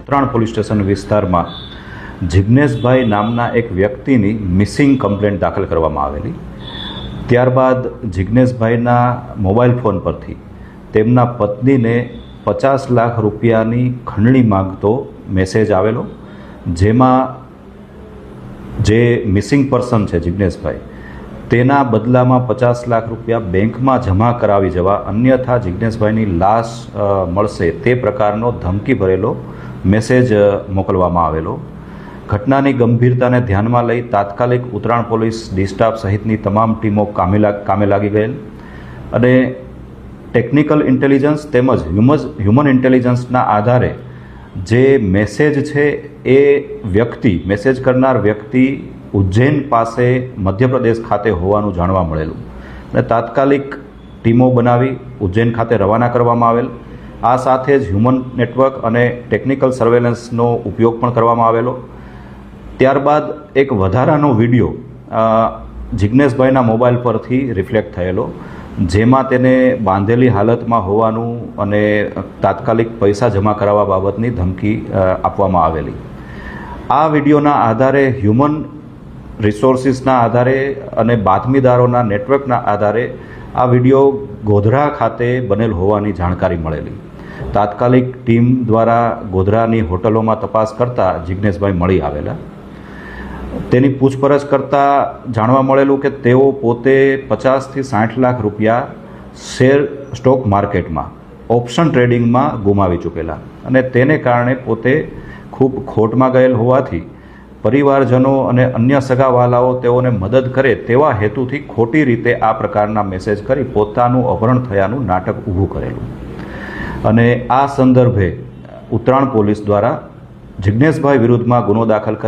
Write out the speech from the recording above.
Uttarayan police station વિસ્તારમાં જિજ્ઞેશભાઈ નામના એક વ્યક્તિની મિસિંગ કમ્પ્લેન્ટ દાખલ કરવામાં આવેલી. ત્યારબાદ જિજ્ઞેશભાઈના મોબાઈલ ફોન પરથી તેમના પત્નીને 50 લાખ રૂપિયાની ખંડણી માંગતો મેસેજ આવેલો, જેમાં જે મિસિંગ પર્સન છે જિજ્ઞેશભાઈ, તેના બદલામાં 50 લાખ રૂપિયા બેંકમાં જમા કરાવી જવા, અન્યથા જિજ્ઞેશભાઈની લાશ મળશે તે પ્રકારનો ધમકી ભરેલો મેસેજ મોકલવામાં આવેલો. ઘટનાની ગંભીરતાને ધ્યાનમાં લઈ તાત્કાલિક ઉત્તરાયણ પોલીસ ડી સ્ટાફ સહિતની તમામ ટીમો કામે લાગી ગયેલ અને ટેકનિકલ ઇન્ટેલિજન્સ તેમજ હ્યુમન ઇન્ટેલિજન્સના આધારે જે મેસેજ છે એ મેસેજ કરનાર વ્યક્તિ ઉજ્જૈન પાસે મધ્યપ્રદેશ ખાતે હોવાનું જાણવા મળેલું અને તાત્કાલિક ટીમો બનાવી ઉજ્જૈન ખાતે રવાના કરવામાં આવેલ. આ સાથે જ હ્યુમન નેટવર્ક અને ટેકનિકલ સર્વેલન્સનો ઉપયોગ પણ કરવામાં આવેલો. ત્યારબાદ એક વધારાનો વિડીયો જિજ્ઞેશભાઈના મોબાઈલ પરથી રિફ્લેક્ટ થયેલો, જેમાં તેને બાંધેલી હાલતમાં હોવાનું અને તાત્કાલિક પૈસા જમા કરાવવા બાબતની ધમકી આપવામાં આવેલી. આ વિડીયોના આધારે હ્યુમન રિસોર્સિસના આધારે અને બાતમીદારોના નેટવર્કના આધારે આ વિડીયો ગોધરા ખાતે બનેલ હોવાની જાણકારી મળેલી. તાત્કાલિક ટીમ દ્વારા ગોધરાની હોટલોમાં તપાસ કરતાં જિજ્ઞેશભાઈ મળી આવેલા. તેની પૂછપરછ કરતાં જાણવા મળેલું કે તેઓ પોતે 50 થી 60 લાખ રૂપિયા સ્ટોક માર્કેટમાં ઓપ્શન ટ્રેડિંગમાં ગુમાવી ચૂકેલા અને તેને કારણે પોતે ખૂબ ખોટમાં ગયેલ હોવાથી પરિવારજનો અને અન્ય સગાવાલાઓ તેઓને મદદ કરે તેવા હેતુથી ખોટી રીતે આ પ્રકારના મેસેજ કરી પોતાનું અપહરણ થયાનું નાટક ઊભું કરેલું. અને આ સંદર્ભે ઉત્તરાયણ પોલીસ દ્વારા જિજ્ઞેશભાઈ વિરુદ્ધમાં ગુનો દાખલ કરી